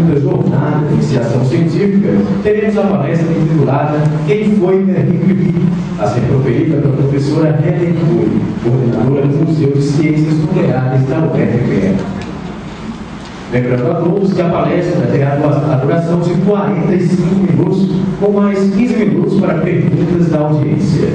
segunda jornada de iniciação científica, teremos a palestra intitulada Quem foi Henri Curie, a ser proferida pela professora Helen Curie, coordenadora do Museu de Ciências Nucleares da UFPE. Lembrando a todos que a palestra terá a duração de 45 minutos, com mais 15 minutos para perguntas da audiência.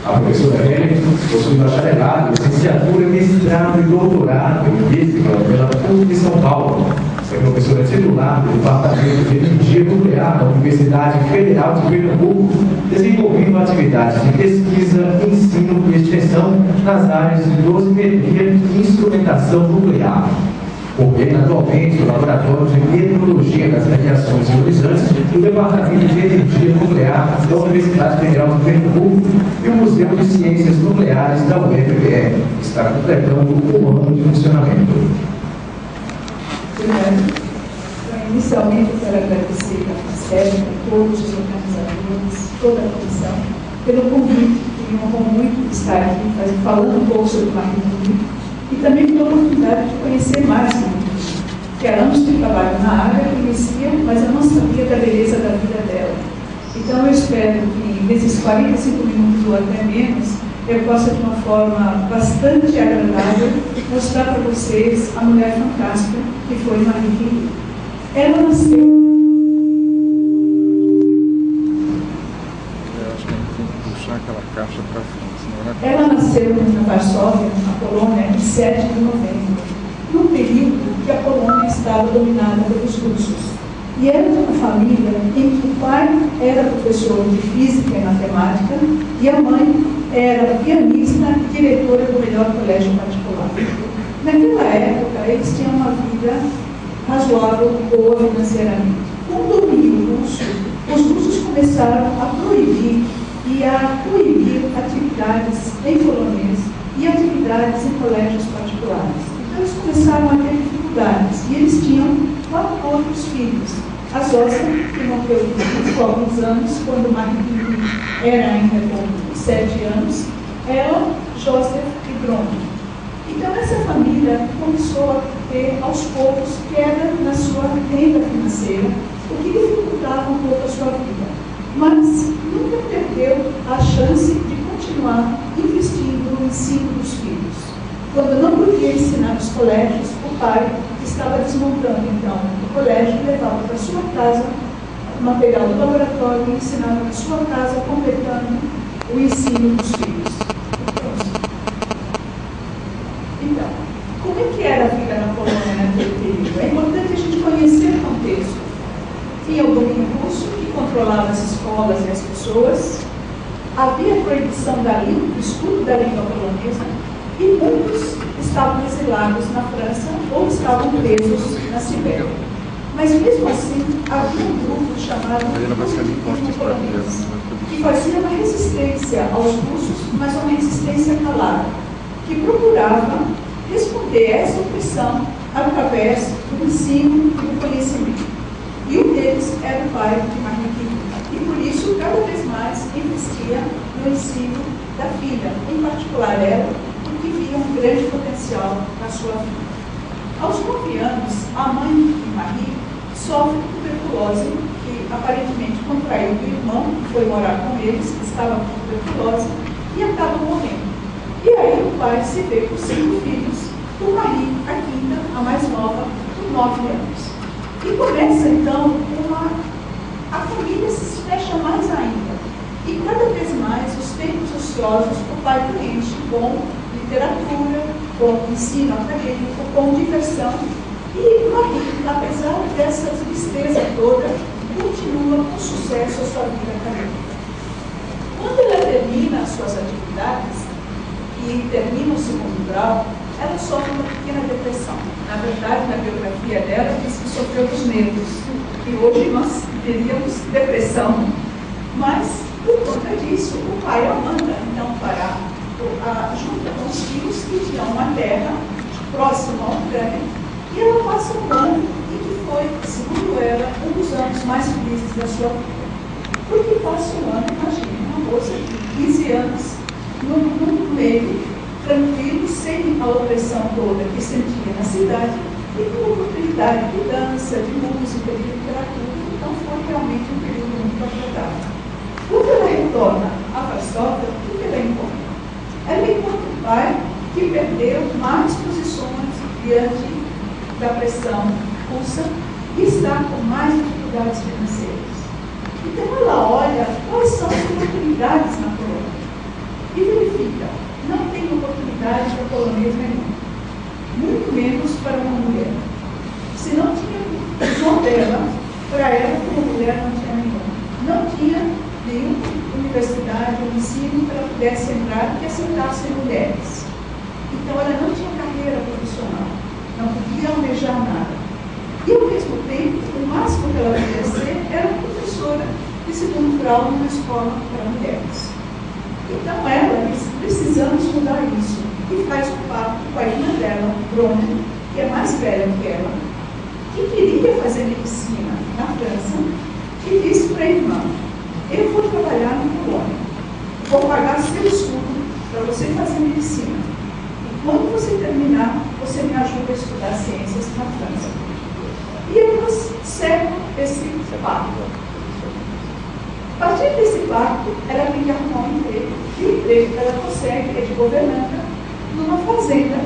A professora Helen possui bacharelado, licenciatura, mestrado e doutorado em Física pela PUC de São Paulo. É professora titular do Departamento de Energia Nuclear da Universidade Federal de Pernambuco, desenvolvendo atividades de pesquisa, ensino e extensão nas áreas de dosimetria e instrumentação nuclear. Coordena atualmente o Laboratório de Meteorologia das Radiações Ionizantes do Departamento de Energia Nuclear da Universidade Federal de Pernambuco e o Museu de Ciências Nucleares da UFPE. Está completando um ano de funcionamento. Obrigada. Inicialmente, eu quero agradecer a FACEB, a todos os organizadores, toda a comissão, pelo convite, que me honrou muito estar aqui falando um pouco sobre o Marie Curie. E também pela oportunidade de conhecer mais sobre isso. Que há anos de trabalho na área, eu conhecia, mas eu não sabia da beleza da vida dela. Então eu espero que nesses 45 minutos ou até menos, eu possa de uma forma bastante agradável mostrar para vocês a mulher fantástica que foi Marie Curie. Ela nasceu... Ela nasceu na Varsóvia, na Polônia, em 7 de novembro, num período que a Polônia estava dominada pelos russos. E era de uma família em que o pai era professor de física e matemática e a mãe era pianista e diretora do melhor colégio particular. Naquela época, eles tinham uma vida razoável, boa financeiramente. Com o domínio russo, os russos começaram a proibir e a coibir atividades em polonês e atividades em colégios particulares. Então eles começaram a ter dificuldades e eles tinham 4 outros filhos. A Zósia, que morreu com alguns anos, quando Marie Curie era ainda com 7 anos, ela, Joseph e Bruno. Então essa família começou a ter aos poucos queda na sua renda financeira, o que dificultava um pouco a sua vida. Mas nunca perdeu a chance de continuar investindo no ensino dos filhos. Quando não podia ensinar nos colégios, o pai estava desmontando então o colégio, levava para sua casa o material do laboratório e ensinava na sua casa, completando o ensino dos filhos. Então, como é que era a vida na Polônia naquele período? É importante a gente conhecer o contexto. Tinha o domínio russo, que controlava as escolas e as pessoas. Havia proibição da língua, do estudo da língua polonesa, e muitos estavam exilados na França ou estavam presos na Sibéria. Mas mesmo assim, havia um grupo chamado Positivismo Polonês, que fazia uma resistência aos russos, mas uma resistência calada, que procurava responder a essa opressão através do ensino e do conhecimento. E um deles era o pai de Marie Curie. E por isso, cada vez mais, investia no ensino da filha, em particular ela, porque via um grande potencial na sua vida. Aos 9 anos, a mãe de Marie sofre tuberculose, que aparentemente contraiu do irmão, que foi morar com eles, que estava com tuberculose, e acaba morrendo. E aí o pai se vê com 5 filhos, com Marie, a quinta, a mais nova, com 9 anos. E começa, então, a família se fecha mais ainda. E cada vez mais os tempos ociosos o pai preenche com literatura, com ensino acadêmico, com diversão. E Marie, apesar dessa tristeza toda, continua com sucesso a sua vida acadêmica. Quando ela termina as suas atividades e termina o segundo grau, ela sofre uma pequena depressão. Na verdade, na biografia dela, diz que sofreu dos nervos, que hoje nós teríamos depressão. Mas, por conta disso, o pai a manda, então, para junto com os filhos que tinham uma terra próxima à Ucrânia, e ela passa um ano em que foi, segundo ela, um dos anos mais felizes da sua vida. Porque passa um ano, imagine, uma moça de 15 anos, no meio, tranquilo, sem a opressão toda que sentia na cidade, e com oportunidade de dança, de música, de literatura. Então foi realmente um período muito agradável. Quando ela retorna a Varsóvia, o que ela encontra? Ela encontra um pai que perdeu mais posições diante da pressão russa e está com mais dificuldades financeiras. Então ela olha quais são as oportunidades na Polônia e verifica, não tem oportunidade para polonês nenhum, muito menos para uma mulher. Se não tinha visão dela, para ela como mulher não tinha nenhuma. Não tinha nenhuma universidade ou ensino que ela pudesse entrar que aceitasse mulheres. Então ela não tinha carreira profissional, não podia almejar nada. E ao mesmo tempo, o máximo que ela podia ser era professora de segundo grau numa escola para mulheres. Então ela disse, precisamos mudar isso. E faz um pacto com a irmã dela, Bruna, que é mais velha que ela, que queria fazer medicina na França, e disse para a irmã, eu vou trabalhar na Polônia, vou pagar seu estudo para você fazer medicina. E quando você terminar, você me ajuda a estudar ciências na França. E elas seguem esse pacto. A partir desse pacto, ela tem que arrumar um emprego. E o emprego que ela consegue é de governanta numa fazenda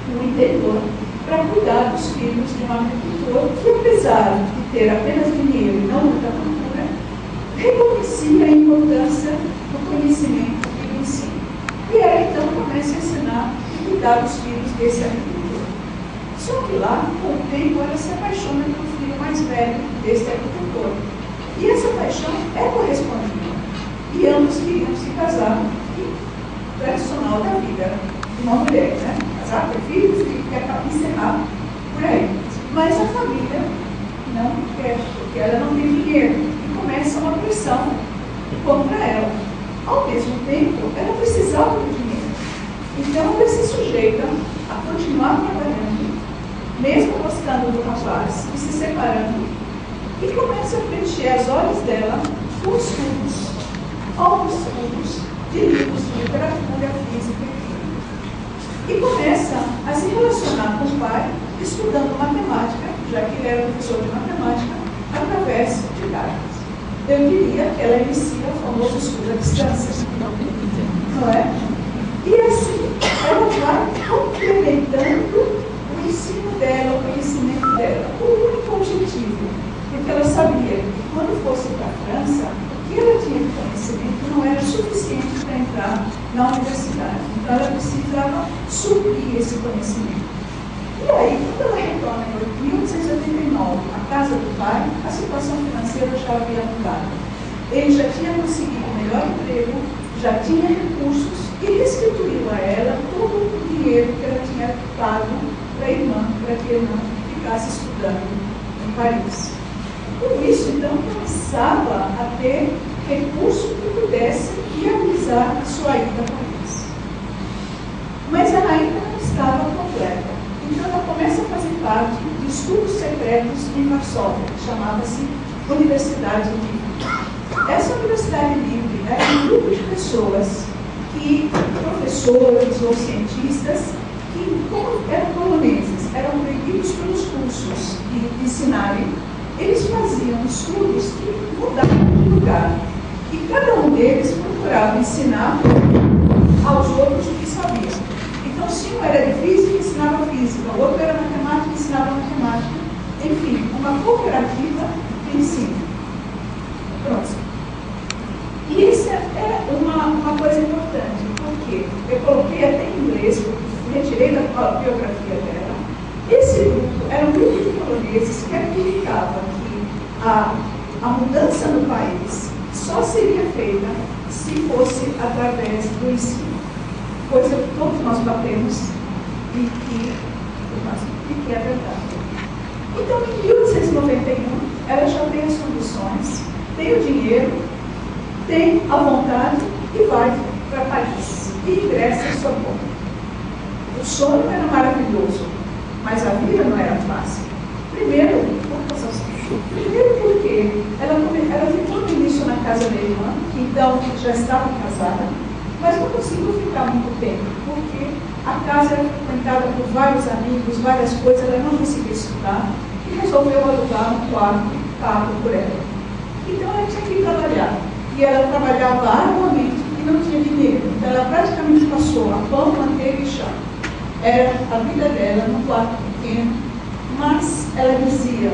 no interior para cuidar dos filhos de um agricultor que, apesar de ter apenas dinheiro e não muita cultura, reconhecia a importância do conhecimento e do ensino. E ela então começa a ensinar e cuidar dos filhos desse agricultor. Só que lá, com o tempo, ela se apaixona pelo filho mais velho desse agricultor. E essa paixão é correspondida. E ambos queriam se casar, e tradicional da vida de uma mulher, né? Casar, ter filhos e acaba encerrar por aí. Mas a família não quer, porque ela não tem dinheiro. E começa uma pressão contra ela. Ao mesmo tempo, ela precisava do dinheiro. Então ela se sujeita a continuar trabalhando, mesmo gostando do rapaz e se separando, e começa a preencher as horas dela com estudos, alguns estudos de livros de literatura, física e química. E começa a se relacionar com o pai, estudando matemática, já que ele era professor de matemática, através de cartas. Eu diria que ela inicia o famoso estudo à distância, não é? E assim, ela vai complementando o ensino dela, o conhecimento dela, o único objetivo, porque ela sabia que quando fosse para a França, o que ela tinha de conhecimento não era suficiente para entrar na universidade. Então ela precisava suprir esse conhecimento. E aí, quando ela retorna em 1889, à casa do pai, a situação financeira já havia mudado. Ele já tinha conseguido um melhor emprego, já tinha recursos e restituiu a ela todo o dinheiro que ela tinha pago para a irmã, para que a irmã ficasse estudando em Paris. Com isso, então, começava a ter recurso que pudesse viabilizar a sua ida a Paris. Mas ela ainda não estava completa. Então, ela começa a fazer parte de estudos secretos em Varsóvia, que chamava-se Universidade Livre. Essa Universidade Livre era um grupo de pessoas, professores ou cientistas, que, como eram poloneses, eram proibidos pelos cursos de ensinarem. Eles faziam estudos que mudavam de lugar. E cada um deles procurava ensinar aos outros o que sabia. Então, se um era de física, ensinava física, o outro era matemática, ensinava matemática. Enfim, uma cooperativa de ensino. Pronto. E isso é uma coisa importante, porque eu coloquei até em inglês, porque retirei da biografia dela. Esse grupo era um grupo de poloneses que acreditava que a mudança no país só seria feita se fosse através do ensino, coisa que todos nós batemos e que é verdade. Então, em 1891, ela já tem as condições, tem o dinheiro, tem a vontade e vai para Paris e ingressa em Sorbonne. O sonho era maravilhoso, mas a vida não era fácil. Primeiro porque ela ficou no início na casa da irmã, que então já estava casada, mas não conseguiu ficar muito tempo, porque A casa era frequentada por vários amigos, várias coisas, ela não conseguia estudar e resolveu alugar um quarto pago por ela. Então ela tinha que trabalhar. E ela trabalhava arduamente e não tinha dinheiro. Então ela praticamente passou a pão, manteiga e chá. Era a vida dela num quarto pequeno, mas ela dizia: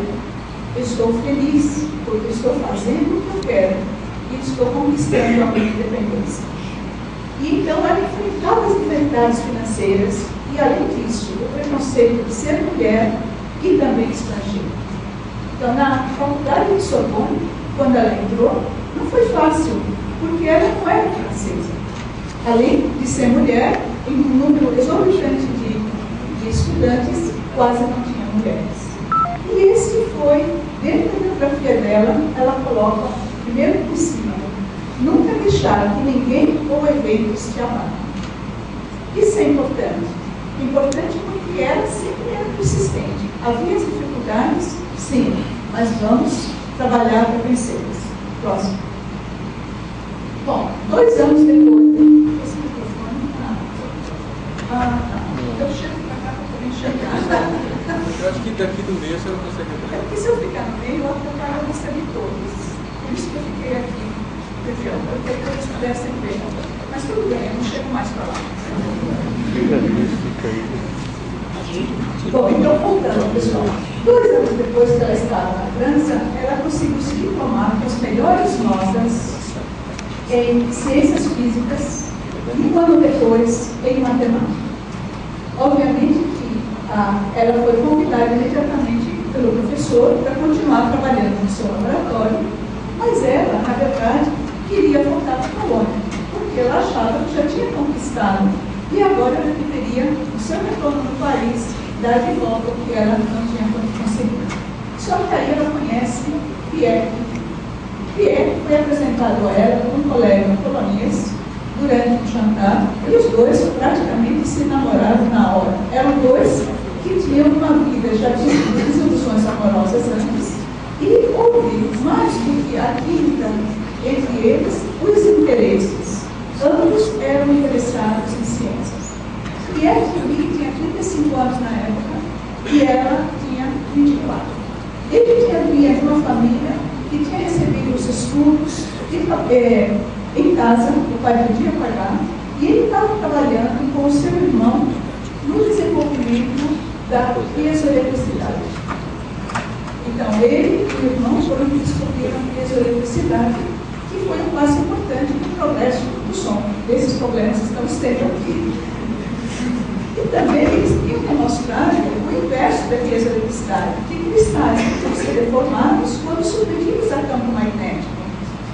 estou feliz porque estou fazendo o que eu quero e estou conquistando a minha independência. E então ela enfrentava as dificuldades financeiras e, além disso, o preconceito de ser mulher e também estrangeira. Então, na faculdade de Sorbonne, quando ela entrou, não foi fácil, porque ela não era francesa. Além de ser mulher, em um número exorbitante de estudantes, quase não tinha mulheres. E esse foi, dentro da biografia dela, ela coloca, primeiro por cima, nunca deixar que ninguém ou eventos te abalam. Isso é importante. Importante porque ela sempre era persistente. Havia as dificuldades, sim, mas vamos trabalhar para vencê-las. Próximo. Bom, 2 anos depois, esse microfone eu chego para cá para poder enxergar. Eu acho que daqui do meio você não consegue ver. Porque se eu ficar no meio, eu atrapalho a vista de todos. Por isso que eu fiquei aqui. Entendeu? Eu queria que eles pudessem ver. Mas tudo bem, eu não chego mais para lá. Fica aí. Bom, então voltando, pessoal. 2 anos depois que ela estava na França, ela conseguiu se diplomar com as melhores notas em ciências físicas e 1 ano depois em matemática. Obviamente que ela foi convidada imediatamente pelo professor para continuar trabalhando no seu laboratório, mas ela, na verdade, queria voltar para a Polônia, porque ela achava que já tinha conquistado e agora ela deveria, no seu retorno no país, dar de volta o que ela não tinha conseguido. Só que aí ela conhece Pierre. Pierre foi apresentado a ela por um colega polonês durante um jantar e os dois praticamente se namoraram na hora. Eram dois que tinham uma vida, já tinham desilusões amorosas antes e houve mais do que a química entre eles, os interesses. Ambos eram interessados em ciências. Pierre tinha 35 anos na época e ela tinha 24. Ele vinha de uma família que tinha recebido os estudos em casa, o pai podia pagar, e ele estava trabalhando com o seu irmão no desenvolvimento da piezoeletricidade. Então, ele e o irmão foram descobriram a piezoeletricidade, que foi um passo importante para o progresso do som, desses problemas que estamos tendo aqui. E também eles tinham demonstrado o inverso da piezoeletricidade, que cristais podem ser deformados quando submetidos a campo magnético,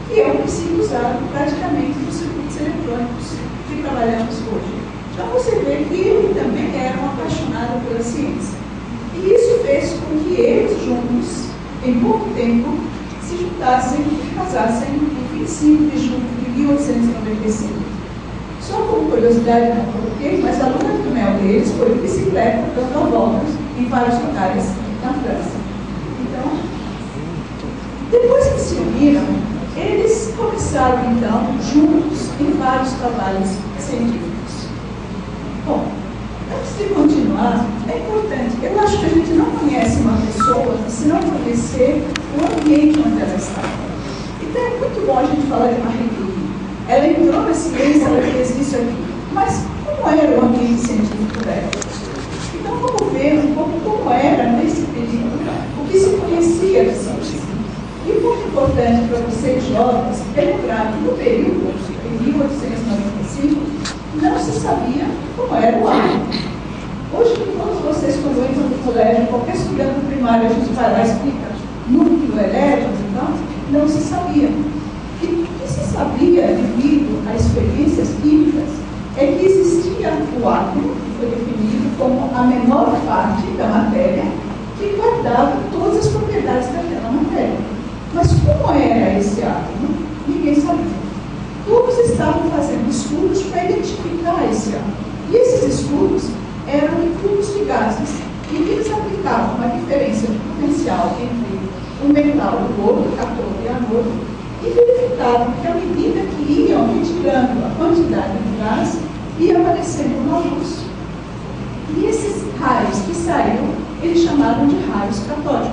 que é o princípio usado praticamente nos circuitos eletrônicos que trabalhamos hoje. Então você vê que ele também era um apaixonado pela ciência. E isso fez com que eles juntos, em pouco tempo, se juntassem e casassem em 25 de julho de 1895. Só como curiosidade, não coloquei, mas a lua de mel deles foi de bicicleta dando voltas em vários lugares na França. Então, depois que se uniram, eles começaram então juntos em vários trabalhos científicos. Bom, antes de continuar, é importante, eu acho que a gente não conhece uma pessoa se não conhecer o ambiente onde ela está. Então é muito bom a gente falar de Marie Curie. Ela entrou na ciência, ela fez isso aqui. Mas como era o ambiente científico dela? Então vamos ver um pouco como era nesse período, o que se conhecia de ciência. E muito importante para vocês jovens lembrar que no período de 1895 não se sabia como era o ar. Hoje, todos vocês, quando entram no colégio, qualquer estudante primário, a gente vai lá e explica núcleo, elétrons e tal, não se sabia. E o que se sabia devido a experiências químicas é que existia o átomo, que foi definido como a menor parte da matéria, que guardava todas as propriedades daquela matéria. Mas como era esse átomo? Ninguém sabia. Todos estavam fazendo estudos para identificar esse átomo. E esses estudos eram em tubos de gases, em que eles aplicavam uma diferença de potencial entre um metal e o outro, cátodo e anodo, e verificavam que à medida que iam retirando a quantidade de gás, ia aparecendo uma luz. E esses raios que saíram, eles chamavam de raios catódicos.